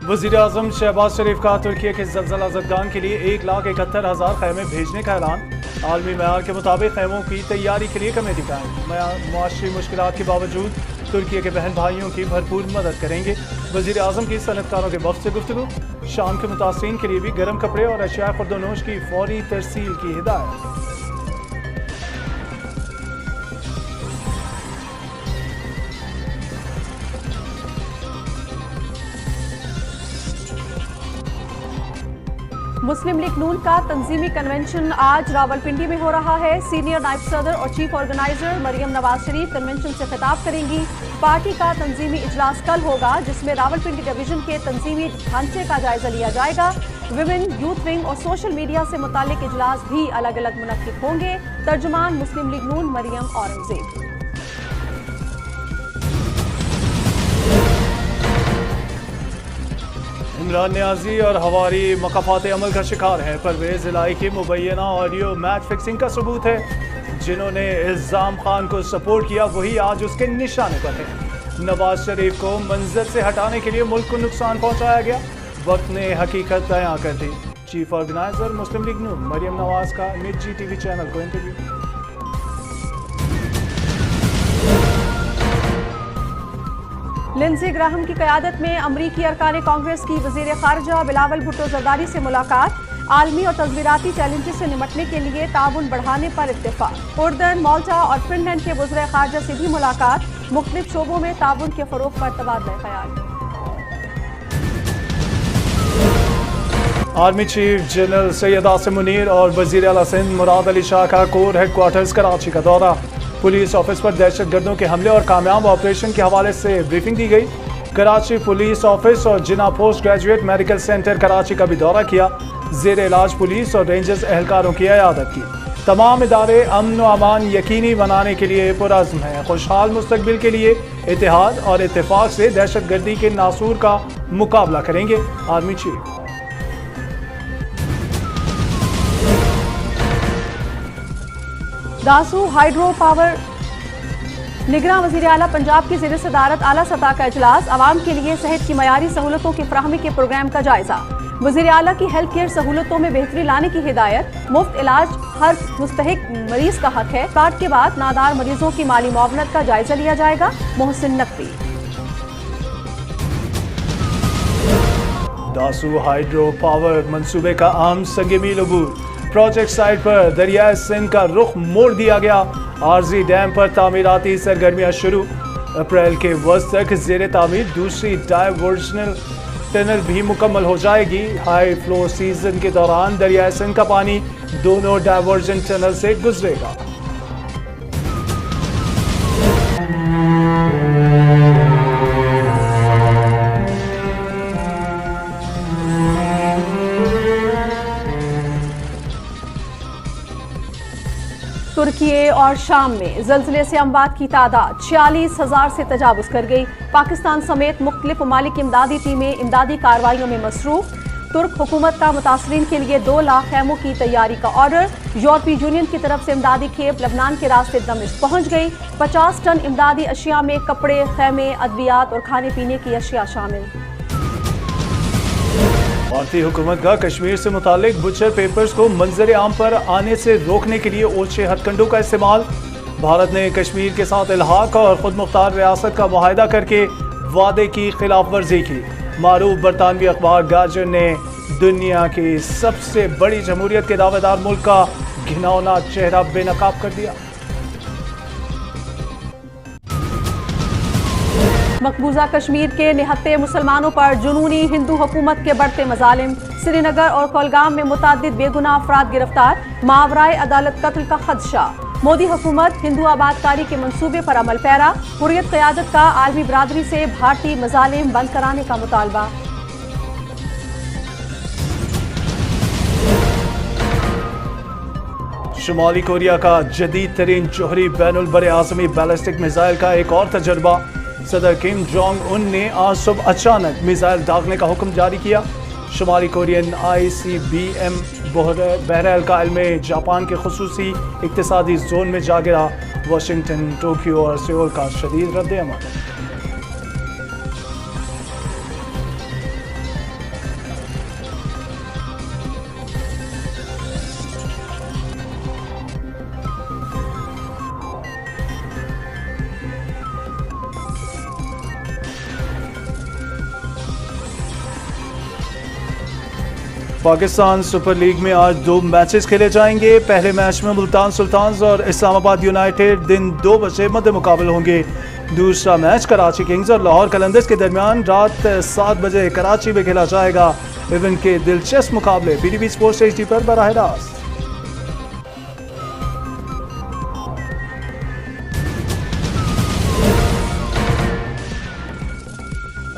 वज़ीर आज़म शहबाज शरीफ का तुर्की के ज़लज़ला ज़दगान के लिए 1,71,000 खैमे भेजने का ऐलान। आलमी मेयार के मुताबिक खैमों की तैयारी के लिए कमेटी कायम। मुआशी मुश्किलात के बावजूद तुर्की के बहन भाइयों की भरपूर मदद करेंगे। वज़ीर आज़म की सनतकारों के वफ़द से गुफ्तगू। शाम के मुतासिरीन के लिए भी गर्म कपड़े और अशिया खुर्दोनोश की फौरी तरसील की हिदायत। मुस्लिम लीग नून का तंजीमी कन्वेंशन आज रावलपिंडी में हो रहा है। सीनियर नायब सदर और chief organiser Maryam Nawaz Sharif convention से खिताब करेंगी। पार्टी का तंजीमी इजलास कल होगा, जिसमें रावलपिंडी डिवीजन के तंजीमी ढांचे का जायजा लिया जाएगा। विमेन, यूथ विंग और सोशल मीडिया से मुतालिक इजलास भी अलग अलग मुनक्किद होंगे। तर्जुमान मुस्लिम लीग नून मरियम औरंगजेब। इमरान नियाजी और हवारी मकाफात अमल का शिकार है। परवेज इलाही की मुबैना ऑडियो मैच फिक्सिंग का सबूत है। जिन्होंने इल्जाम खान को सपोर्ट किया वही आज उसके निशाने पर है। नवाज शरीफ को मंजर से हटाने के लिए मुल्क को नुकसान पहुंचाया गया। वक्त ने हकीकत बयां कर दी। चीफ ऑर्गेनाइजर मुस्लिम लीग नून मरियम नवाज का निजी टीवी चैनल को इंटरव्यू। लिंडसे ग्राहम की क़यादत में अमरीकी अरकान कांग्रेस की वज़ीर ख़ारजा बिलावल भुट्टो ज़रदारी से मुलाकात। आलमी और तज़वीराती चैलेंजेस से निपटने के लिए ताउन बढ़ाने पर इत्तेफाक। उर्दन, माल्टा और फिनलैंड के वज़ीर ख़ारजा से भी मुलाकात। मुख्तलिफ शोबों में ताउन के फ़रोग़ पर तबादला ख़याल। Army chief general Syed Asim Munir और वज़ीर आला सिंध मुराद अली शाह का कोर हेडक्वार्टर्स कराची का दौरा। पुलिस ऑफिस पर दहशतगर्दों के हमले और कामयाब ऑपरेशन के हवाले से ब्रीफिंग दी गई। कराची पुलिस ऑफिस और Jinnah Post Graduate Medical Centre Karachi का भी दौरा किया। ज़ेर इलाज पुलिस और रेंजर्स एहलकारों की इयादत की। तमाम इदारे अमन व अमान यकीनी बनाने के लिए पुरअज़्म हैं। खुशहाल मुस्तकबिल के लिए इत्तेहाद और इत्तेफाक से दहशतगर्दी के नासूर का मुकाबला करेंगे। Army chief. Dasu hydro power निगरान वज़ीर आला पंजाब की ज़ेर सदारत आला सतह का इजलास। आवाम के लिए सेहत की मयारी सहूलतों की फराहमी के प्रोग्राम का जायजा। वज़ीर आला की हेल्थ केयर सहूलतों में बेहतरी लाने की हिदायत। मुफ्त इलाज हर मुस्तहिक मरीज का हक है। कार्ड के बाद नादार मरीजों की माली मुआवनत का जायजा लिया जाएगा। मोहसिन नकवी। दासू हाइड्रो पावर मंसूबे का अहम संग मील अबूर। प्रोजेक्ट साइट पर दरियाए सिंध का रुख मोड़ दिया गया। आरजी डैम पर तामीराती सरगर्मियां शुरू। अप्रैल के वस्त तक जेर तामीर दूसरी डायवर्जनल टनल भी मुकम्मल हो जाएगी। हाई फ्लो सीजन के दौरान दरियाए सिंध का पानी दोनों डायवर्जन टनल से गुजरेगा। तुर्की और शाम में ज़लज़ले से अमवात की तादाद 46,000 से तजावुज़ कर गई। पाकिस्तान समेत मुख्तलिफ ममालिक इमदादी टीमें इमदादी कार्रवाइयों में मसरूफ़। तुर्क हुकूमत का मुतासरीन के लिए 2 लाख खैमों की तैयारी का ऑर्डर। यूरोपीय यूनियन की तरफ से इमदादी खेप लबनान के रास्ते दमिश्क पहुँच गई। 50 टन इमदादी अशिया में कपड़े, खैमे, अद्वियात और खाने पीने की अशिया शामिल। भारतीय हुकूमत का कश्मीर से मुतालिक बुचर पेपर्स को मंजर आम पर आने से रोकने के लिए ओछे हथकंडों का इस्तेमाल। भारत ने कश्मीर के साथ इल्हाक और खुद मुख्तार रियासत का मुआहिदा करके वादे की खिलाफ वर्जी की। मारूफ बरतानवी अखबार गार्जियन ने दुनिया की सबसे बड़ी जमहूरियत के दावेदार मुल्क का घिनौना चेहरा बेनकाब कर दिया। मकबूजा कश्मीर के निहत्ते मुसलमानों पर जुनूनी हिंदू हुकूमत के बढ़ते मजालिम। श्रीनगर और कोलगाम में मुताद्दिद बेगुनाह अफराद गिरफ्तार। मावराए अदालत कत्ल का खदशा। मोदी हुकूमत हिंदू आबादकारी के मंसूबे पर अमल पैरा। हुर्रियत क़यादत का आलमी बरादरी से भारतीय मजालिम बंद कराने का मुतालबा। शुमाली कोरिया का जदीद तरीन जोहरी बैनुल बरे आज़मी बैलिस्टिक मिसाइल का एक और तजर्बा। सदर किम जोंग उन ने आज सुबह अचानक मिसाइल दागने का हुक्म जारी किया। शुमाली कोरियन ICBM बहर-अल-कायल में जापान के खुसूसी इक्तिसादी जोन में जा गिरा। वाशिंगटन, टोक्यो और सियोल का शदीद रद्द-ए-अमल। پاکستان سپر لیگ میں آج 2 میچز کھیلے جائیں گے. پہلے میچ میں ملتان سلطانز اور اسلام آباد یونائیٹڈ دن 2 بجے مد مقابل ہوں گے. دوسرا میچ کراچی کنگز اور لاہور قلندرز کے درمیان رات 7 بجے کراچی میں کھیلا جائے گا. ایونٹ کے دلچسپ مقابلے P T V sports H D پر براہ راست.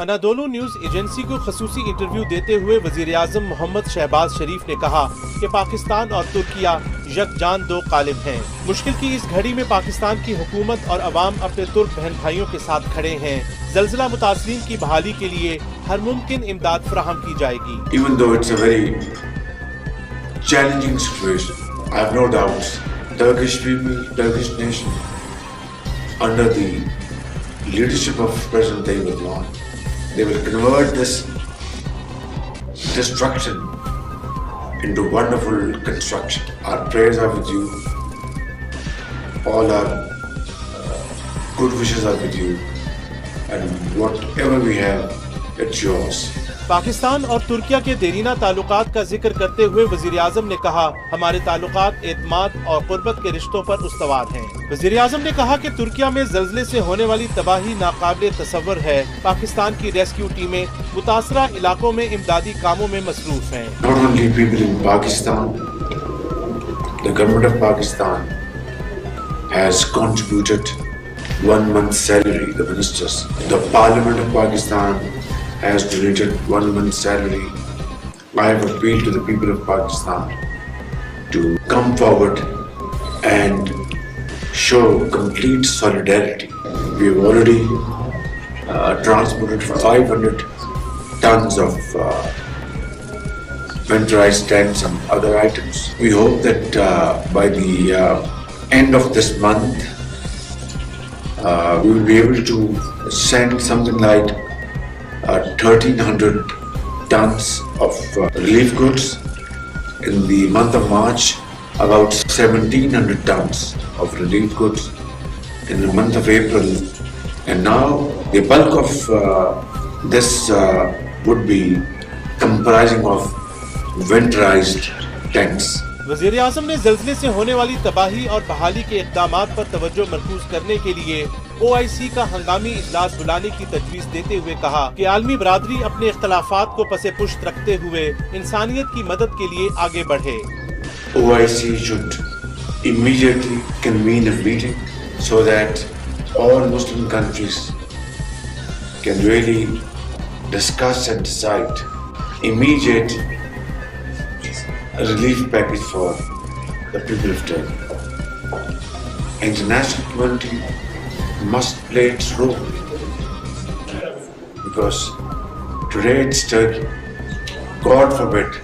انادولو نیوز ایجنسی کو خصوصی انٹرویو دیتے ہوئے وزیر اعظم محمد شہباز شریف نے کہا کہ پاکستان اور ترکیہ یکجان 2 قالب ہیں. مشکل کی اس گھڑی میں پاکستان کی حکومت اور عوام اپنے ترک بہن بھائیوں کے ساتھ کھڑے ہیں. زلزلہ متاثرین کی بحالی کے لیے ہر ممکن امداد فراہم کی جائے گی. Even though it's a very challenging situation, I have no doubts. Turkish people, Turkish nation, under the leadership of President Tayyip Erdogan, they will convert this destruction into wonderful construction. Our prayers are with you. All our good wishes are with you. And whatever we have, it's yours. Pakistan اور ترکیہ کے دیرینہ تعلقات کا ذکر کرتے ہوئے وزیر اعظم نے کہا ہمارے تعلقات اعتماد اور قربت کے رشتوں پر استوار ہیں. وزیر اعظم نے کہا کہ ترکیہ میں زلزلے سے ہونے والی تباہی ناقابل تصور ہے. پاکستان کی ریسکیو ٹیمیں متاثرہ علاقوں میں امدادی کاموں میں مصروف ہیں. Not only people in Pakistan, the government of Pakistan has contributed 1 month's salary, the ministers. The Parliament of Pakistan has donated 1 month's salary. I have appealed to the people of Pakistan to come forward and show complete solidarity. We have already transported 500 tons of winterized tents and other items. We hope that by the end of this month, we will be able to send something like 1,300 tons of relief goods. In the month of March, about 1,700 tons of relief goods. In the month of April, and now the bulk of this would be comprising of winterized tents. وزیر اعظم نے زلزلے سے ہونے والی تباہی اور بحالی کے اقدامات پر توجہ مرکوز کرنے کے لیے OIC کا ہنگامی اجلاس بلانے کی تجویز دیتے ہوئے کہا کہ عالمی برادری اپنے اختلافات کو پس پشت رکھتے ہوئے انسانیت کی مدد کے لیے آگے بڑھے. OIC should immediately convene a meeting so that all Muslim countries can really discuss and decide immediate relief package for the people of Turkey. International community must play its role because today it's Turkey. God forbid,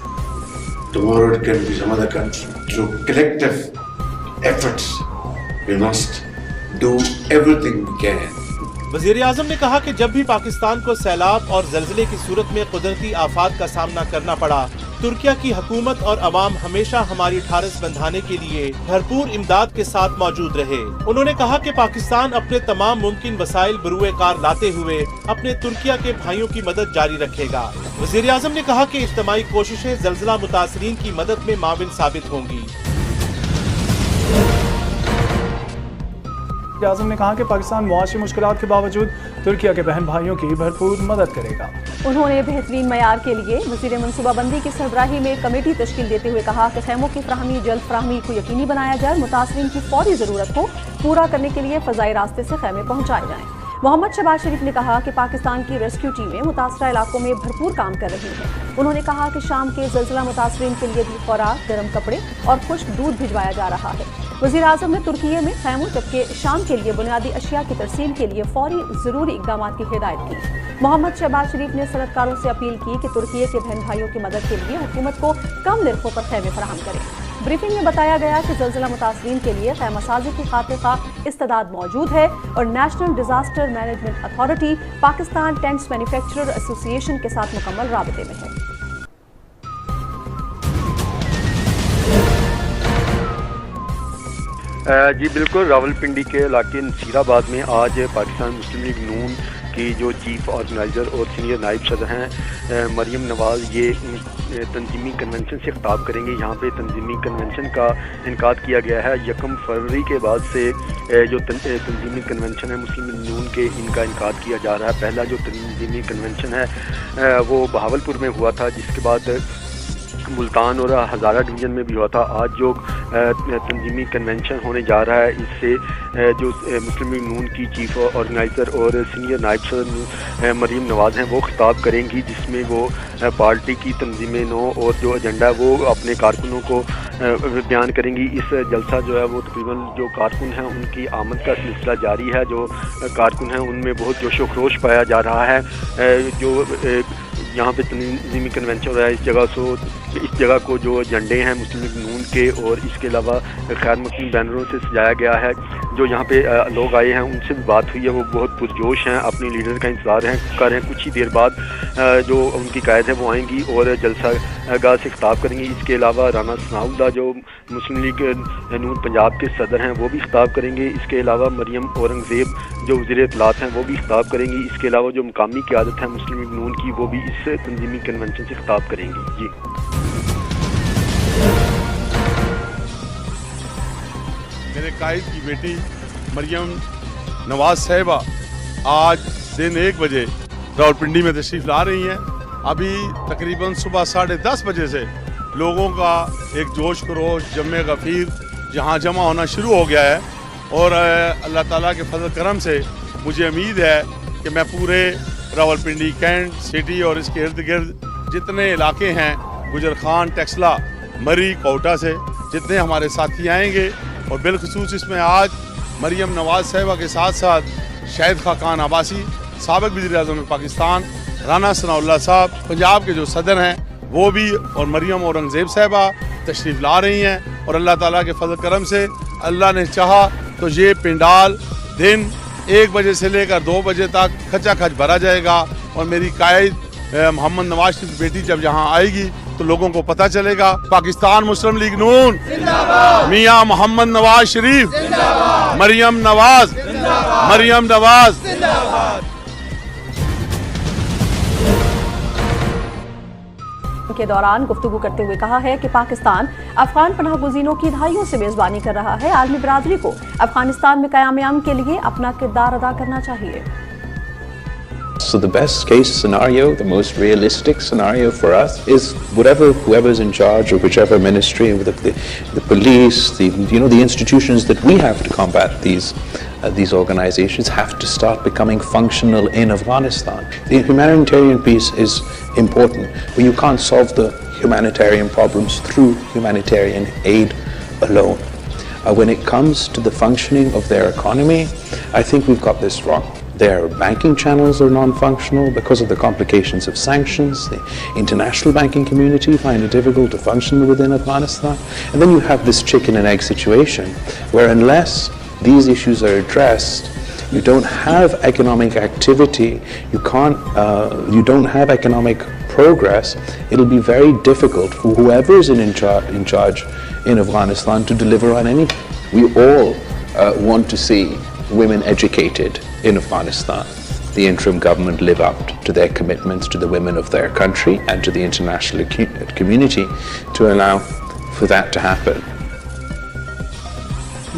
tomorrow it can be some other country. Through collective efforts, we must do everything we can. وزیر اعظم نے کہا کہ جب بھی پاکستان کو سیلاب اور زلزلے کی صورت میں قدرتی آفات کا سامنا کرنا پڑا ترکیہ کی حکومت اور عوام ہمیشہ ہماری ٹھارس بندھانے کے لیے بھرپور امداد کے ساتھ موجود رہے. انہوں نے کہا کہ پاکستان اپنے تمام ممکن وسائل بروئے کار لاتے ہوئے اپنے ترکیہ کے بھائیوں کی مدد جاری رکھے گا. وزیر اعظم نے کہا کہ اجتماعی کوششیں زلزلہ متاثرین کی مدد میں معاون ثابت ہوں گی. وزیر اعظم نے کہا کہ پاکستان معاشی مشکلات کے باوجود ترکیہ کے بہن بھائیوں کی بھرپور مدد کرے گا. انہوں نے بہترین معیار کے لیے وزیر منصوبہ بندی کی سربراہی میں کمیٹی تشکیل دیتے ہوئے کہا کہ خیموں کی فراہمی جلد فراہمی کو یقینی بنایا جائے. متاثرین کی فوری ضرورت کو پورا کرنے کے لیے فضائی راستے سے خیمے پہنچائے جائیں. محمد شہباز شریف نے کہا کہ پاکستان کی ریسکیو ٹیمیں متاثرہ علاقوں میں بھرپور کام کر رہی ہیں. انہوں نے کہا کہ شام کے زلزلہ متاثرین کے لیے بھی خوراک، گرم کپڑے اور خشک دودھ بھجوایا جا رہا ہے. وزیر اعظم نے ترکیہ میں خیموں جبکہ شام کے لیے بنیادی اشیاء کی ترسیل کے لیے فوری ضروری اقدامات کی ہدایت کی. محمد شہباز شریف نے صنعت کاروں سے اپیل کی کہ ترکیہ کے بہن بھائیوں کی مدد کے لیے حکومت کو کم نرخوں پر خیمے فراہم کرے. بریفنگ میں بتایا گیا کہ زلزلہ متاثرین کے لیے خیمہ سازی کی خاطر خواہ استعداد موجود ہے اور national disaster management authority Pakistan tenets manufacturer ایسوسی ایشن کے ساتھ مکمل رابطے میں ہے. جی بالکل، راولپنڈی کے علاقے نصیر آباد میں آج پاکستان مسلم لیگ نون کی جو چیف آرگنائزر اور سینئر نائب صدر ہیں مریم نواز، یہ تنظیمی کنونشن سے خطاب کریں گے۔ یہاں پہ تنظیمی کنونشن کا انعقاد کیا گیا ہے 1 فروری کے بعد سے جو تنظیمی کنونشن ہے مسلم لیگ نون کے، ان کا انعقاد کیا جا رہا ہے۔ پہلا جو تنظیمی کنونشن ہے وہ بہاولپور میں ہوا تھا، جس کے بعد ملتان اور ہزارہ ڈویژن میں بھی ہوا تھا۔ آج جو تنظیمی کنونشن ہونے جا رہا ہے، اس سے جو مسلم لیگ نون کی چیف آرگنائزر اور سینئر نائب صدر مریم نواز ہیں، وہ خطاب کریں گی، جس میں وہ پارٹی کی تنظیم نو اور جو ایجنڈا ہے وہ اپنے کارکنوں کو بیان کریں گی۔ اس جلسہ جو ہے وہ تقریباً جو کارکن ہیں ان کی آمد کا سلسلہ جاری ہے۔ جو کارکن ہیں ان میں بہت جوش و خروش پایا جا رہا ہے۔ جو یہاں پہ تنظیمی کنونشن ہو رہا ہے، اس جگہ کو جو جھنڈے ہیں مسلم لیگ نون کے اور اس کے علاوہ خیر مقیم بینروں سے سجایا گیا ہے۔ جو یہاں پہ لوگ آئے ہیں ان سے بھی بات ہوئی ہے، وہ بہت پرجوش ہیں، اپنے لیڈر کا انتظار کر رہے ہیں۔ کچھ ہی دیر بعد جو ان کی قائد ہے وہ آئیں گی اور جلسہ گاہ سے خطاب کریں گی۔ اس کے علاوہ رانا ثناء اللہ جو مسلم لیگ نون پنجاب کے صدر ہیں وہ بھی خطاب کریں گے۔ اس کے علاوہ مریم اورنگزیب جو وزیر اطلاعات ہیں وہ بھی خطاب کریں گی۔ اس کے علاوہ جو مقامی قیادت ہے مسلم لیگ نون کی، وہ بھی اس تنظیمی کنونشن سے خطاب کریں گی۔ جی میرے قائد کی بیٹی مریم نواز صاحبہ آج دن 1 بجے راولپنڈی میں تشریف لا رہی ہیں۔ ابھی تقریباً صبح 10:30 بجے سے لوگوں کا ایک جوش خروش جمع غفیر جہاں جمع ہونا شروع ہو گیا ہے، اور اللہ تعالیٰ کے فضل کرم سے مجھے امید ہے کہ میں پورے راولپنڈی کینٹ سٹی اور اس کے ارد گرد جتنے علاقے ہیں، گجر خان، ٹیکسلا، مری، کوٹا سے جتنے ہمارے ساتھی آئیں گے، اور بالخصوص اس میں آج مریم نواز صاحبہ کے ساتھ ساتھ شاہد خاقان عباسی سابق وزیر اعظم پاکستان، رانا ثناء اللہ صاحب پنجاب کے جو صدر ہیں وہ بھی، اور مریم اورنگزیب صاحبہ تشریف لا رہی ہیں۔ اور اللہ تعالیٰ کے فضل کرم سے اللہ نے چاہا تو یہ پنڈال دن 1 بجے سے لے کر 2 بجے تک کھچا کھچ بھرا جائے گا، اور میری قائد محمد نواز شریف کی بیٹی جب یہاں آئے گی تو لوگوں کو پتہ چلے گا پاکستان مسلم لیگ نون میاں محمد نواز شریف، مریم نواز، مریم نواز۔ کے دوران گفتگو کرتے ہوئے کہا ہے کہ پاکستان افغان پناہ گزینوں کی دہائیوں سے میزبانی کر رہا ہے۔ عالمی برادری کو افغانستان میں قیام امن کے لیے اپنا کردار ادا کرنا چاہیے۔ So the best case scenario, the most realistic scenario for us is whoever's in charge of whichever ministry, the police, the institutions that we have to combat these organizations have to start becoming functional in Afghanistan. The humanitarian piece is important, but you can't solve the humanitarian problems through humanitarian aid alone. When it comes to the functioning of their economy, I think we've got this wrong. Their banking channels are non-functional because of the complications of sanctions. The international banking community find it difficult to function within Afghanistan. And then you have this chicken and egg situation where unless these issues are addressed, you don't have economic activity, you don't have economic progress. It'll be very difficult for whoever is in charge in Afghanistan to deliver on anything. We all want to see women educated in Afghanistan. The interim government live up to their commitments to the women of their country and to the international community to allow for that to happen.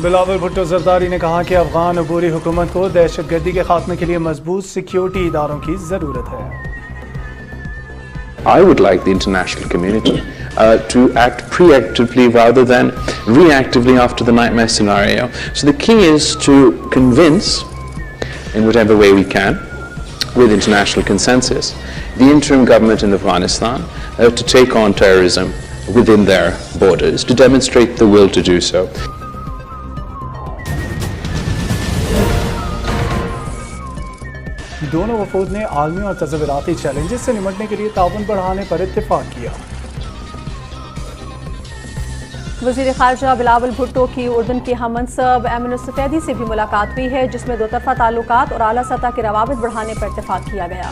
Bilawal Bhutto Zardari نے کہا کہ افغان عبوری حکومت کو دہشت گردی کے خاتمے کے لیے مضبوط سیکیورٹی اداروں کی ضرورت ہے۔ I would like the international community to act preemptively rather than reactively after the nightmare scenario. So the key is to convince, in whatever way we can, with international consensus, the interim government in Afghanistan to take on terrorism within their borders, to demonstrate the will to do so. دونوں وفود نے عالمی اور تصوراتی challenges سے نمٹنے کے لیے تعاون بڑھانے پر اتفاق کیا۔ وزیر خارجہ بلاول بھٹو کی اردن کے ہم منصب ایمن السفیدی سے بھی ملاقات ہوئی ہے، جس میں دو طرفہ تعلقات اور اعلیٰ سطح کے روابط بڑھانے پر اتفاق کیا گیا۔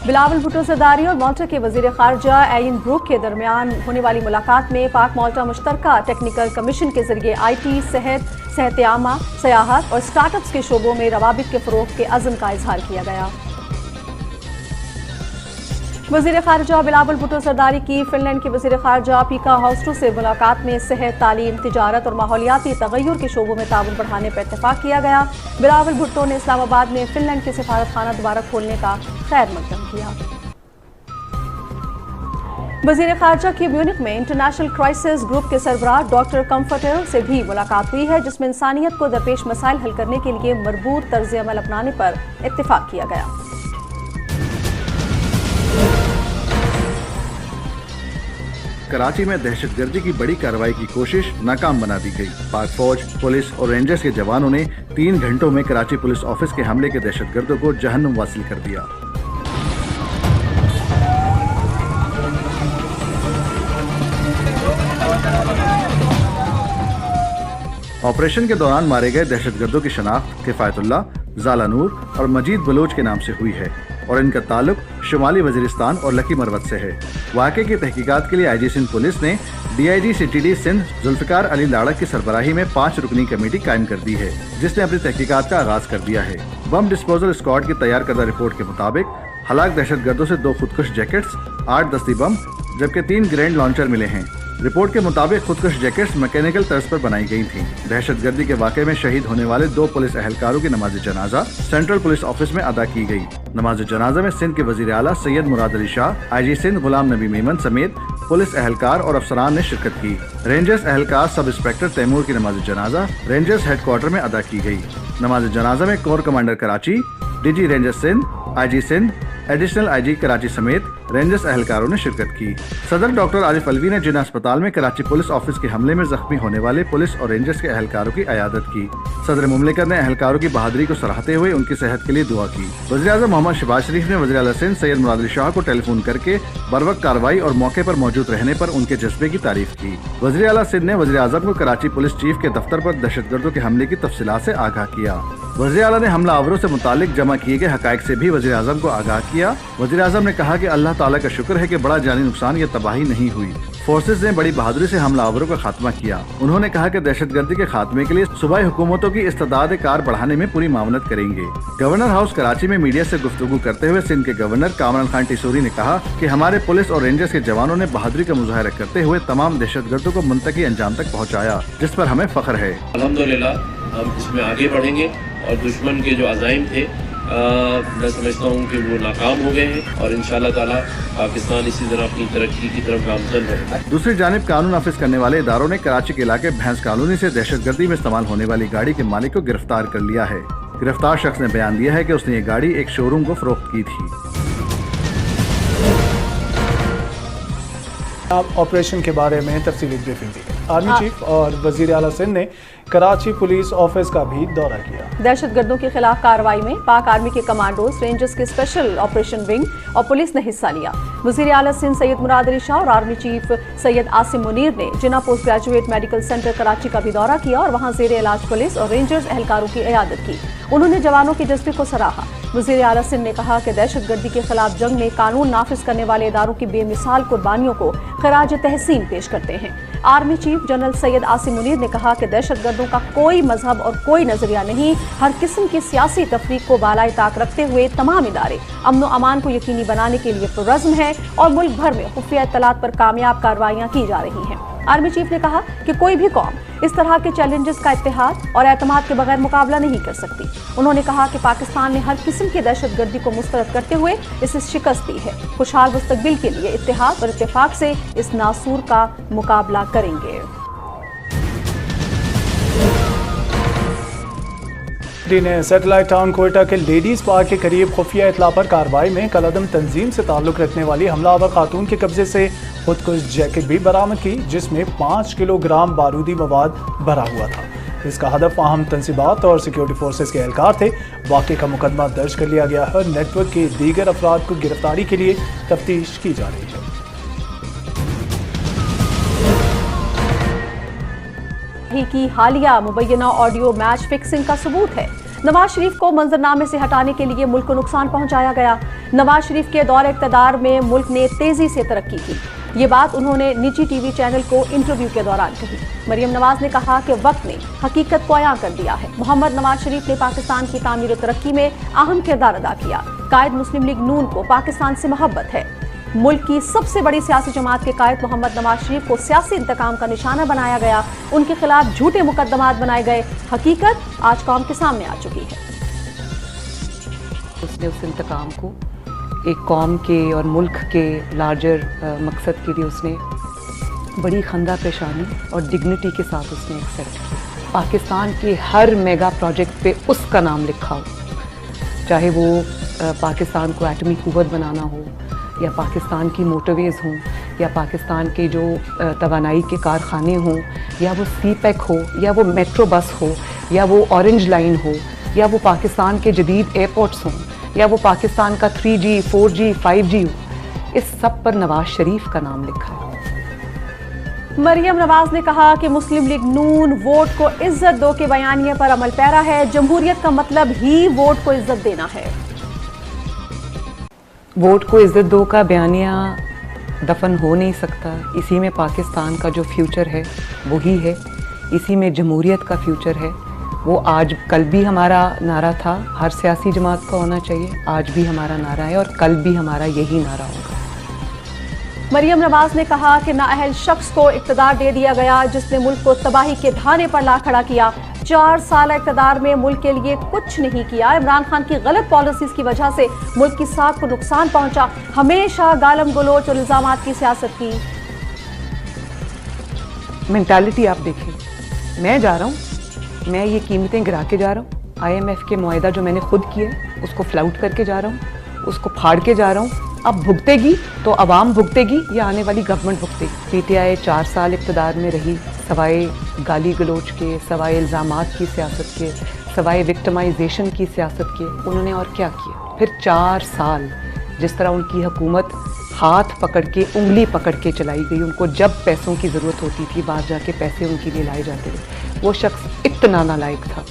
بلاول بھٹو زرداری اور مالٹا کے وزیر خارجہ ایئن بروک کے درمیان ہونے والی ملاقات میں پاک مالٹا مشترکہ ٹیکنیکل کمیشن کے ذریعے آئی ٹی، صحت عامہ، سیاحت اور سٹارٹ اپس کے شعبوں میں روابط کے فروغ کے عزم کا اظہار کیا گیا۔ وزیر خارجہ بلاول بھٹو زرداری کی فن لینڈ کے وزیر خارجہ پیکا ہاسٹو سے ملاقات میں صحت، تعلیم، تجارت اور ماحولیاتی تغیر کے شعبوں میں تعاون بڑھانے پر اتفاق کیا گیا۔ بلاول بھٹو نے اسلام آباد میں فن لینڈ کے سفارت خانہ دوبارہ کھولنے کا خیر مقدم کیا۔ وزیر خارجہ کی میونخ میں انٹرنیشنل کرائسس گروپ کے سربراہ ڈاکٹر کمفرٹر سے بھی ملاقات ہوئی ہے، جس میں انسانیت کو درپیش مسائل حل کرنے کے لیے مربوط طرز عمل اپنانے پر اتفاق کیا گیا۔ کراچی میں دہشت گردی کی بڑی کارروائی کی کوشش ناکام بنا دی گئی۔ پاک فوج، پولیس اور رینجرز کے جوانوں نے 3 گھنٹوں میں کراچی پولیس آفس کے حملے کے دہشت گردوں کو جہنم واصل کر دیا۔ آپریشن کے دوران مارے گئے دہشت گردوں کی شناخت کفایت اللہ، زالا نور اور مجید بلوچ کے نام سے ہوئی ہے اور ان کا تعلق شمالی وزیرستان اور لکی مروت سے ہے۔ واقعے کی تحقیقات کے لیے آئی جی سندھ پولیس نے D I G C T D Sindh Zulfiqar Ali Larik کی سربراہی میں 5 رکنی کمیٹی قائم کر دی ہے، جس نے اپنی تحقیقات کا آغاز کر دیا ہے۔ بم ڈسپوزل اسکواڈ کی تیار کردہ رپورٹ کے مطابق ہلاک دہشت گردوں سے 2 خودکش جیکٹس، 8 دستی بم جبکہ 3 گرینڈ لانچر ملے ہیں۔ رپورٹ کے مطابق خودکش جیکٹس میکینیکل طرز پر بنائی گئی تھیں۔ دہشت گردی کے واقعے میں شہید ہونے والے 2 پولیس اہلکاروں کی نماز جنازہ سینٹرل پولیس آفس میں ادا کی گئی۔ نماز جنازہ میں سندھ کے وزیر اعلیٰ سید مراد علی شاہ، آئی جی سندھ غلام نبی میمن سمیت پولیس اہلکار اور افسران نے شرکت کی۔ رینجرز اہلکار سب انسپکٹر تیمور کی نماز جنازہ رینجرز ہیڈ کوارٹر میں ادا کی گئی۔ نماز جنازہ میں corps commander Karachi, D G ranger Sindh, I G Sindh, additional I G Karachi سمیت رینجرز اہلکاروں نے شرکت کی۔ صدر ڈاکٹر عارف الوی نے جناح اسپتال میں کراچی پولیس آفس کے حملے میں زخمی ہونے والے پولیس اور رینجرز کے اہلکاروں کی عیادت کی۔ صدر مملکت نے اہلکاروں کی بہادری کو سراہتے ہوئے ان کی صحت کے لیے دعا کی۔ وزیر اعظم محمد شہباز شریف نے وزیر اعلیٰ سندھ سید مراد علی شاہ کو ٹیلی فون کر کے بروقت کارروائی اور موقع پر موجود رہنے پر ان کے جذبے کی تعریف کی۔ وزیر اعلیٰ سندھ نے وزیر اعظم کو کراچی پولیس چیف کے دفتر پر دہشت گردوں کے حملے کی تفصیلات سے آگاہ کیا۔ وزیر اعلیٰ نے حملہ آوروں سے متعلق جمع کیے گئے حقائق سے بھی وزیر اعظم کو آگاہ کیا۔ وزیر اعظم نے کہا کہ اللہ تعالیٰ کا شکر ہے کہ بڑا جانی نقصان یا تباہی نہیں ہوئی۔ فورسز نے بڑی بہادری سے حملہ آوروں کا خاتمہ کیا۔ انہوں نے کہا کہ دہشت گردی کے خاتمے کے لیے صوبائی حکومتوں کی استعداد کار بڑھانے میں پوری معاونت کریں گے۔ گورنر ہاؤس کراچی میں میڈیا سے گفتگو کرتے ہوئے سندھ کے گورنر کامران خان ٹیسوری نے کہا کہ ہمارے پولیس اور رینجرز کے جوانوں نے بہادری کا مظاہرہ کرتے ہوئے تمام دہشت گردوں کو منطقی انجام تک پہنچایا، جس پر ہمیں فخر ہے۔ الحمدللہ ہم اس میں آگے بڑھیں گے اور دشمن کے جو عزائم تھے میں سمجھتا ہوں کہ وہ ناکام ہو گئے ہیں اور انشاءاللہ تعالی پاکستان اسی طرح اپنی ترقی کی طرف گامزن ہے۔ دوسری جانب قانون نافذ کرنے والے اداروں نے کراچی کے علاقے بھینس کالونی سے دہشت گردی میں استعمال ہونے والی گاڑی کے مالک کو گرفتار کر لیا ہے۔ گرفتار شخص نے بیان دیا ہے کہ اس نے یہ گاڑی ایک شو روم کو فروخت کی تھی۔ آپریشن کے بارے میں تفصیلی بریفنگ دی۔ آرمی چیف اور وزیر اعلیٰ سندھ نے کراچی پولیس آفس کا بھی دورہ کیا۔ دہشت گردوں کے خلاف کارروائی میں پاک آرمی کے کمانڈوز، رینجرز کے اسپیشل آپریشن ونگ اور پولیس نے حصہ لیا۔ وزیر اعلیٰ سندھ سید مراد علی شاہ اور آرمی چیف سید عاصم منیر نے Jinnah post graduate medical centre Karachi کا بھی دورہ کیا اور وہاں زیر علاج پولیس اور رینجرز اہلکاروں کی عیادت کی۔ انہوں نے جوانوں کے جذبے کو سراہا۔ وزیر اعلیٰ سندھ نے کہا کہ دہشت گردی کے خلاف جنگ میں قانون نافذ کرنے والے اداروں کی بے مثال قربانیوں کو خراج تحسین پیش کرتے ہیں۔ آرمی چیف جنرل سید عاصم منیر نے کہا کہ دہشت گردوں کا کوئی مذہب اور کوئی نظریہ نہیں، ہر قسم کی سیاسی تفریق کو بالائے طاق رکھتے ہوئے تمام ادارے امن و امان کو یقینی بنانے کے لیے پرعزم ہیں اور ملک بھر میں خفیہ اطلاعات پر کامیاب کارروائیاں کی جا رہی ہیں۔ آرمی چیف نے کہا کہ کوئی بھی قوم اس طرح کے چیلنجز کا اتحاد اور اعتماد کے بغیر مقابلہ نہیں کر سکتی۔ انہوں نے کہا کہ پاکستان نے ہر قسم کی دہشت گردی کو مسترد کرتے ہوئے اسے شکست دی ہے۔ خوشحال مستقبل کے لیے اتحاد اور اتفاق سے اس ناسور کا مقابلہ کریں گے۔ نے سیٹلائٹ ٹاؤن کوئٹہ کے لیڈیز پارک کے قریب خفیہ اطلاع پر کارروائی میں کالعدم تنظیم سے تعلق رکھنے والی حملہ آور خاتون کے قبضے سے خودکش جیکٹ بھی برآمد کی، جس میں 5 کلو گرام بارودی مواد بھرا ہوا تھا۔ اس کا ہدف اہم تنصیبات اور سیکیورٹی فورسز کے اہلکار تھے۔ واقعے کا مقدمہ درج کر لیا گیا ہے۔ نیٹ ورک کے دیگر افراد کو گرفتاری کے لیے تفتیش کی جا رہی ہے۔ کی حالیہ مبینہ آڈیو میچ فکسنگ کا ثبوت ہے۔ نواز شریف کو منظرنامے سے ہٹانے کے لیے ملک کو نقصان پہنچایا گیا۔ नवाज शरीफ के दौर इक़्तिदार में मुल्क ने तेजी से तरक्की की। ये बात उन्होंने निजी टीवी चैनल को इंटरव्यू के दौरान कही। मरियम नवाज ने कहा कि वक्त ने हकीकत को अयां कर दिया है। मोहम्मद नवाज शरीफ ने पाकिस्तान की तामीर और तरक्की में अहम किरदार अदा किया। कायद मुस्लिम लीग नून को पाकिस्तान से मोहब्बत है। मुल्क की सबसे बड़ी सियासी जमात के कायद मोहम्मद नवाज शरीफ को सियासी इंतकाम का निशाना बनाया गया, उनके खिलाफ झूठे मुकदमात बनाए गए। हकीकत आज कौम के सामने आ चुकी है। उसने उस इंतकाम को एक कौम के और मुल्क के लार्जर मकसद के लिए उसने बड़ी खंदा पेशानी और डिग्निटी के साथ उसने एक्सेप्ट किया। पाकिस्तान के हर मेगा प्रोजेक्ट पे उसका नाम लिखा हो, चाहे वो पाकिस्तान को एटमी कुव्वत बनाना हो, या पाकिस्तान की मोटरवेज़ हों, या पाकिस्तान के जो तवानाई के कारखाने हों, या वो सी-पैक हो, या वो मेट्रो बस हो, या वो ऑरेंज लाइन हो, या वो पाकिस्तान के जदीद एयरपोर्ट्स हों, या वो पाकिस्तान का 3G, 4G, 5G हो, इस सब पर नवाज शरीफ का नाम लिखा है। मरियम नवाज ने कहा कि मुस्लिम लीग नून वोट को इज्जत दो के बयानिए पर अमल पैरा है। जमहूरियत का मतलब ही वोट को इज्जत देना है। वोट को इज्जत दो का बयानिया दफन हो नहीं सकता। इसी में पाकिस्तान का जो फ्यूचर है वही है, इसी में जमहूरियत का फ्यूचर है। वो आज कल भी हमारा नारा था, हर सियासी जमात का होना चाहिए, आज भी हमारा नारा है और कल भी हमारा यही नारा होगा। मरियम नवाज ने कहा कि नाअहल शख्स को इक़्तिदार दे दिया गया जिसने मुल्क को तबाही के धाने पर ला खड़ा किया। 4 साल इक़्तिदार में मुल्क के लिए कुछ नहीं किया। इमरान खान की गलत पॉलिसीज की वजह से मुल्क की साख को नुकसान पहुंचा। हमेशा गालम गलोच और इल्जामात की सियासत की। मेंटालिटी आप देखें, मैं जा रहा हूँ, मैं ये कीमतें गिरा के जा रहा हूँ। IMF के मुआहदा जो मैंने खुद किया है उसको फ्लाउट करके जा रहा हूँ, उसको फाड़ के जा रहा हूँ। अब भुगतेगी तो अवाम भुगतेगी या आने वाली गवर्नमेंट भुगतेगी। PTI 4 साल इक़्तिदार में रही, सवाए गाली गलोच के, सवाए इल्ज़ामात की सियासत के, सवाए विक्टिमाइजेशन की सियासत के, उन्होंने और क्या किया? फिर 4 साल जिस तरह उनकी हुकूमत हाथ पकड़ के, उंगली पकड़ के चलाई गई। उनको जब पैसों की ज़रूरत होती थी बाहर जाके पैसे उनके लिए लाए जाते थे। वो शख्स इतना नालायक था,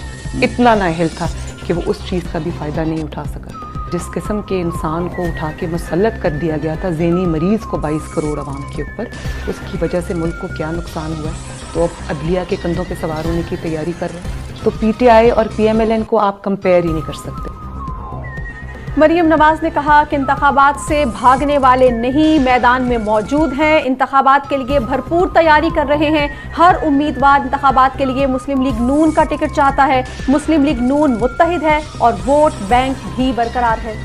इतना नाअहल था कि वो उस चीज़ का भी फ़ायदा नहीं उठा सका। जिस किस्म के इंसान को उठा के मुसल्लत कर दिया गया था ज़हनी मरीज़ को 22 करोड़ आवाम के ऊपर, उसकी वजह से मुल्क को क्या नुकसान हुआ है। तो अब अदलिया के कंधों पे सवार होने की तैयारी कर रहे हैं। तो PTI और PMLN को आप कंपेयर ही नहीं कर सकते। मरियम नवाज ने कहा कि इंतखाबात से भागने वाले नहीं, मैदान में मौजूद हैं। इंतखाबात के लिए भरपूर तैयारी कर रहे हैं। हर उम्मीदवार इंतखाबात के लिए मुस्लिम लीग नून का टिकट चाहता है। मुस्लिम लीग नून मुत्तहिद है और वोट बैंक भी बरकरार है।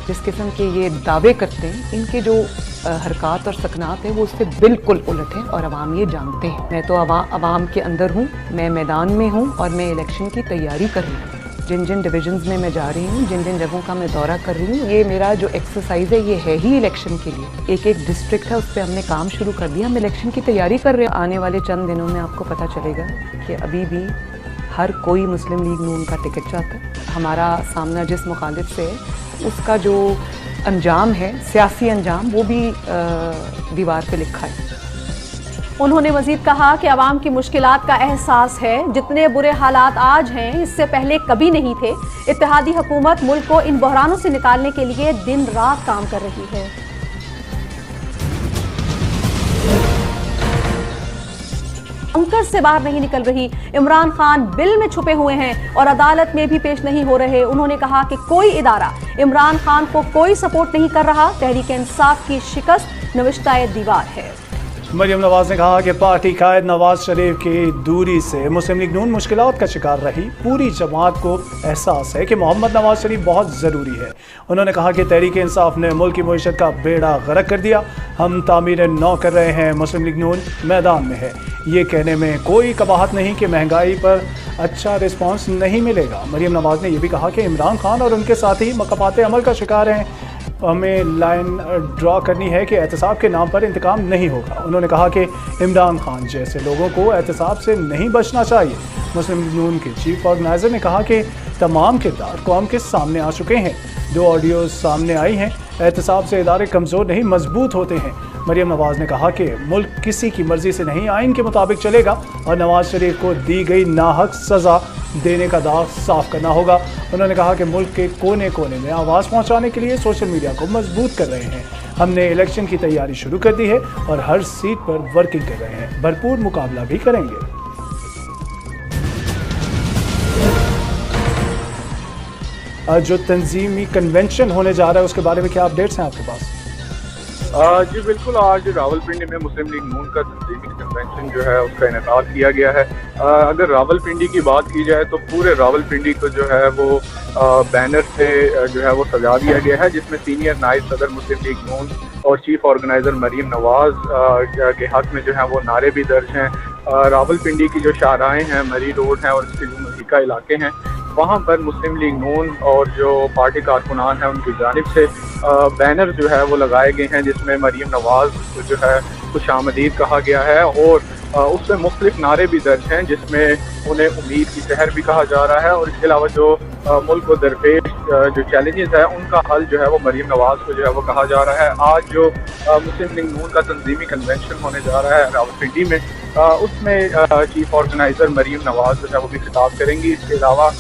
जिस किस्म के ये दावे करते हैं, इनके जो हरकत और सकनात है वो उससे बिल्कुल उलट है और अवाम ये जानते हैं। मैं तो अवाम के अंदर हूँ, मैं मैदान में हूँ और मैं इलेक्शन की तैयारी कर रही हूँ। जिन जिन डिवीजन्स में मैं जा रही हूँ, जिन जिन जगहों का मैं दौरा कर रही हूँ, ये मेरा जो एक्सरसाइज है ये है ही इलेक्शन के लिए। एक एक डिस्ट्रिक्ट है उस पर हमने काम शुरू कर दिया, हम इलेक्शन की तैयारी कर रहे हैं। आने वाले चंद दिनों में आपको पता चलेगा कि अभी भी हर कोई मुस्लिम लीग नून का टिकट चाहता है। हमारा सामना जिस मुखालिफ से है उसका जो अंजाम है, सियासी अंजाम, वो भी दीवार पे लिखा है। उन्होंने मजीद कहा कि अवाम की मुश्किलात का एहसास है। जितने बुरे हालात आज हैं इससे पहले कभी नहीं थे। इत्तेहादी हुकूमत मुल्क को इन बहरानों से निकालने के लिए दिन रात काम कर रही है। अंकर से बाहर नहीं निकल रही। इमरान खान बिल में छुपे हुए हैं और अदालत में भी पेश नहीं हो रहे। उन्होंने कहा कि कोई इदारा इमरान खान को कोई सपोर्ट नहीं कर रहा। तहरीक इंसाफ की शिकस्त नविश्ताए दीवार है। मरियम नवाज ने कहा कि पार्टी कायद नवाज शरीफ की दूरी से मुस्लिम लीग नून मुश्किलात का शिकार रही। पूरी जमात को एहसास है कि मोहम्मद नवाज शरीफ बहुत ज़रूरी है। उन्होंने कहा कि तहरीक इंसाफ ने मुल्क की मईशत का बेड़ा गर्क कर दिया। हम तामीर नौ कर रहे हैं, मुस्लिम लीग नून मैदान में है। ये कहने में कोई कबाहत नहीं कि महंगाई पर अच्छा रिस्पॉन्स नहीं मिलेगा। मरियम नवाज ने यह भी कहा कि इमरान खान और उनके साथी मकबाते अमल का शिकार हैं। हमें लाइन ड्रॉ करनी है कि एहतसाब के नाम पर इंतकाम नहीं होगा। उन्होंने कहा कि इमरान खान जैसे लोगों को एहतसाब से नहीं बचना चाहिए। मुस्लिम लीग नून के चीफ ऑर्गेनाइजर ने कहा कि तमाम किरदार कौम के सामने आ चुके हैं। 2 ऑडियो सामने आई हैं। एहतसाब से इदारे कमज़ोर नहीं मजबूत होते हैं। मरियम नवाज ने कहा कि मुल्क किसी की मर्जी से नहीं, आइन के मुताबिक चलेगा और नवाज शरीफ को दी गई नाहक सज़ा देने का दाग साफ करना होगा। उन्होंने कहा कि मुल्क के कोने कोने में आवाज़ पहुंचाने के लिए सोशल मीडिया को मजबूत कर रहे हैं। हमने इलेक्शन की तैयारी शुरू कर दी है और हर सीट पर वर्किंग कर रहे हैं, भरपूर मुकाबला भी करेंगे। जो तंजीमी कन्वेंशन होने जा रहा है उसके बारे में क्या अपडेट्स हैं आपके पास? जी बिल्कुल, आज रावलपिंडी में मुस्लिम लीग नून का तंजीमी कन्वेंशन जो है उसका इनेकाद किया गया है। अगर रावलपिंडी की बात की जाए तो पूरे रावलपिंडी को जो है वो बैनर से जो है वो सजा दिया गया है, जिसमें सीनियर नायब सदर मुस्लिम लीग नून और चीफ ऑर्गेनाइजर मरीम नवाज के हक में जो है वो नारे भी दर्ज हैं। रावलपिंडी की जो शाहराएँ हैं, मरी रोड हैं और इसके जो मजीका इलाके हैं, वहाँ पर मुस्लिम लीग नून और जो पार्टी कारकुनान हैं उनकी जानिब से बैनर जो है वो लगाए गए हैं, जिसमें मरीम नवाज को जो है खुशामदीद कहा गया है और उसमें मुख्तलिफ नारे भी दर्ज हैं, जिसमें उन्हें उम्मीद की शहर भी कहा जा रहा है। और इसके अलावा जो मुल्क को दरपेश जो चैलेंजेस है उनका हल जो है वो मरीम नवाज को जो है वो कहा जा रहा है। आज जो मुस्लिम लीग नून का तंजीमी कन्वेंशन होने जा रहा है रावलपिंडी में, उसमें चीफ ऑर्गेनाइजर मरीम नवाज जो है वो भी खिताब करेंगी। इसके अलावा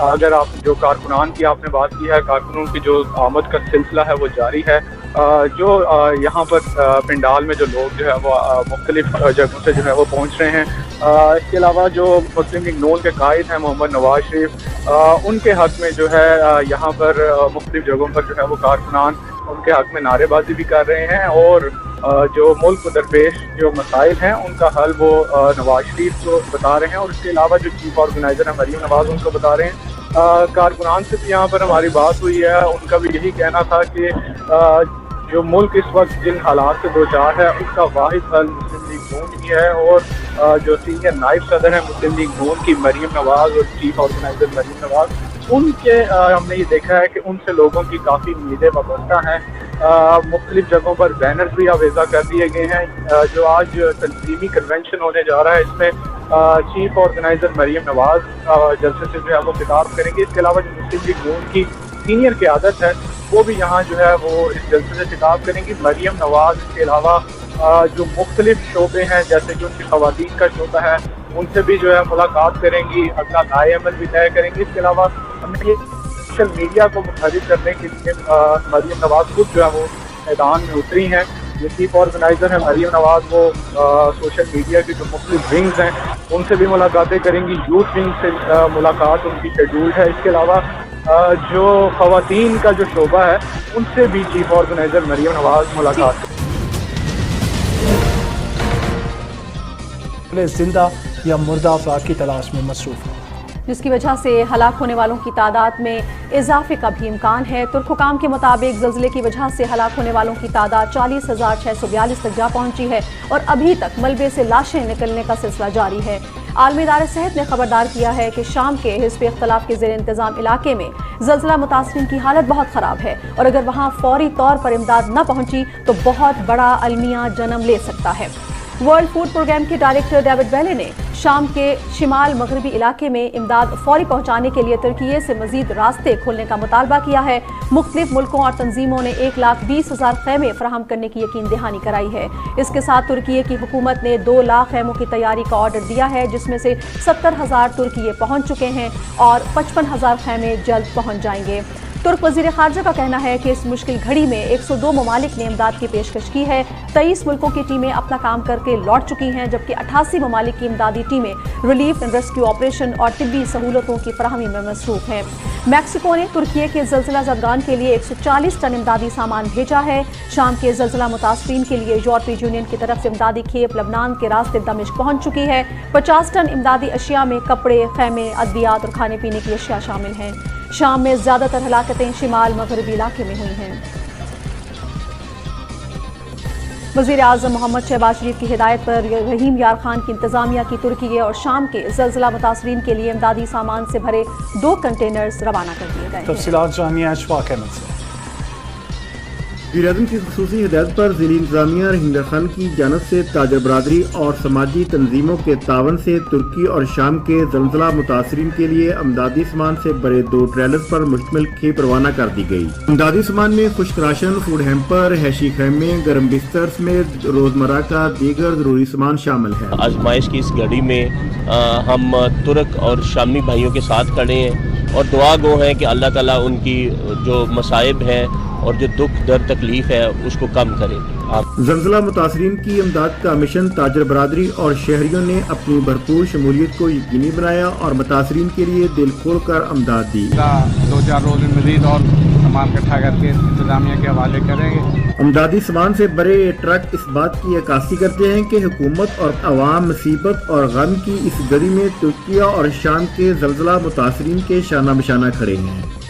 अगर आप जो कारकुनान की आपने बात की है, कारकुनों की जो आमद का सिलसिला है वो जारी है। जो यहाँ पर पंडाल में जो लोग जो है वो मुख्तलिफ जगहों से जो है वो पहुँच रहे हैं। इसके अलावा जो मुस्लिम लीग नून के कायद हैं मोहम्मद नवाज शरीफ, उनके हक में जो है यहाँ पर मुख्तलिफ जगहों पर जो है वो कारकुनान उनके हक में नारेबाजी भी कर रहे हैं और जो मुल्क को दरपेश जो मसाइल हैं उनका हल वो नवाज शरीफ को बता रहे हैं। और इसके अलावा जो चीफ ऑर्गेनाइजर है मरीम नवाज उनको बता रहे हैं। कारकुनान से भी यहाँ पर हमारी बात हुई है, उनका भी यही कहना था कि जो मुल्क इस वक्त जिन हालात से दो चार है उसका वाहिद हल मुस्लिम लीग नून की है। और जो सीनियर नायब सदर हैं मुस्लिम लीग नून की मरीम नवाज और चीफ ऑर्गेनाइजर मरीम नवाज, उनके हमने ये देखा है कि उनसे लोगों की काफ़ी उम्मीदें वाबस्ता हैं। मुख्तलिफ जगहों पर बैनर भी आवेजा कर दिए गए हैं। जो आज तंजीमी कन्वेंशन होने जा रहा है इसमें चीफ ऑर्गेनाइजर मरीम नवाज जलसे से जो है वो खिताब करेंगे। इसके अलावा जो मुस्लिम लीग नून की सीनियर क़यादत है वो भी यहाँ जो है वो इस जलसे से खिताब करेंगी। मरीम नवाज के अलावा जो मुख्तलिफ शोबे हैं जैसे कि उनकी ख़वातीन का शोबा है उनसे भी जो है मुलाकात करेंगी, अगला दाए अमल भी तय करेंगी। इसके अलावा हमने ये सोशल मीडिया को मुखरिब करने के लिए मरीम नवाज खुद जो है वो मैदान में उतरी हैं। जो चीफ ऑर्गेनाइजर हैं मरीम नवाज, वो सोशल मीडिया की जो मुख्तलिफ विंग्स हैं उनसे भी मुलाकातें करेंगी। यूथ विंग से मुलाकात उनकी शेड्यूल्ड है। इसके अलावा जो ख़वातीन का जो शोबा है उनसे भी चीफ ऑर्गेनाइजर मरीम नवाज मुलाकात जिंदा या मुर्दा अफराद की तलाश में मसरूफ है, जिसकी वजह से हलाक होने वालों की तादाद में इजाफे का भी इम्कान है। तुर्क हुकाम के मुताबिक ज़ल्ज़ले की वजह से हलाक होने वालों की तादाद 40,642 तक जा पहुंची है और अभी तक मलबे से लाशें निकलने का सिलसिला जारी है। आलमी इदारे सेहत ने खबरदार किया है कि शाम के हिज़्ब इख्तिलाफ के ज़ेर इंतज़ाम इलाके में ज़ल्ज़ला मुतासरीन की हालत बहुत ख़राब है और अगर वहाँ फौरी तौर पर इमदाद न पहुँची तो बहुत बड़ा अलमिया जन्म ले सकता है। वर्ल्ड फूड प्रोग्राम के डायरेक्टर डेविड वेले ने शाम के शिमाल मगरबी इलाके में इमदाद फौरी पहुंचाने के लिए तुर्की से मजीद रास्ते खोलने का मुतालबा किया है। मुख्तलिफ मुल्कों और तंजीमों ने 1,20,000 खैमे फराहम करने की यकीन दहानी कराई है। इसके साथ तुर्की की हुकूमत ने 2 लाख खैमों की तैयारी का ऑर्डर दिया है, जिसमें से 70,000 तुर्की पहुंच चुके हैं और 55,000 खैमे जल्द पहुंच जाएंगे। तुर्क वज़ीर ख़ारजा का कहना है कि इस मुश्किल घड़ी में 102 ममालिक ने इमदाद की पेशकश की है। 23 मुल्कों की टीमें अपना काम करके लौट चुकी हैं, जबकि 88 ममालिक की इमदादी टीमें रिलीफ एंड रेस्क्यू ऑपरेशन और तिब्बी सहूलतों की फराहमी में मसरूफ हैं। मैक्सिको ने तुर्की के ज़ल्ज़ला ज़दगान के लिए 140 टन इमदादी सामान भेजा है। शाम के ज़ल्ज़ला मुतासरीन के लिए यूरोपीय यूनियन की तरफ से इमदादी खेप लबनान के रास्ते दमिश्क पहुँच चुकी है। 50 टन इमदादी अशिया में कपड़े, खैमे, अद्वियात और खाने पीने की अशिया शामिल हैं। शाम में ज़्यादातर हलाकतें शिमाल मगरबी इलाके में हुई हैं। वज़ीर आज़म मोहम्मद शहबाज शरीफ की हिदायत पर रहीम यार खान की इंतज़ामिया की तुर्की और शाम के ज़ल्ज़ला मुतासरीन के लिए इमदादी सामान से भरे 2 कंटेनर्स रवाना कर दिए गए हैं। तफसीलात जानिए अशफाक अहमद से। वज़ीर आज़म की ख़ुसूसी हिदायत पर ज़िली इंतज़ामिया हिंद खान की जानब से ताजर बरादरी और समाजी तंजीमों के तावन से तुर्की और शाम के ज़लज़ला मुतासरीन के लिए अमदादी सामान से बड़े 2 ट्रेलर्स पर मुश्तमिल खेप रवाना कर दी गई। अमदादी सामान में खुश्क राशन, फूड हैम्पर, हैशी खैमे, गर्म बिस्तर समेत रोज़मर्रा का दीगर ज़रूरी सामान शामिल है। आजमाइश की इस घड़ी में हम तुर्क और शामी भाइयों के साथ खड़े हैं और दुआ गो हैं कि अल्लाह ताला उनकी जो मसाइब हैं और जो दुख दर्द तकलीफ है उसको कम करें। ज़लज़ला मुतासरीन की इमदाद का मिशन ताजर बरादरी और शहरियों ने अपनी भरपूर शमूलियत को यकीनी बनाया और मुतासरीन के लिए दिल खोल कर इमदाद दी। 2-4 रोज में मज़ीद और सामान इकट्ठा करके इंतजामिया के हवाले करेंगे। इमदादी सामान से बड़े ट्रक इस बात की अक्कासी करते हैं कि हुकूमत और अवाम मुसीबत और गम की इस घड़ी में तुर्किया और शाम के ज़लज़ला मुतासरीन के शाना बशाना खड़े हैं।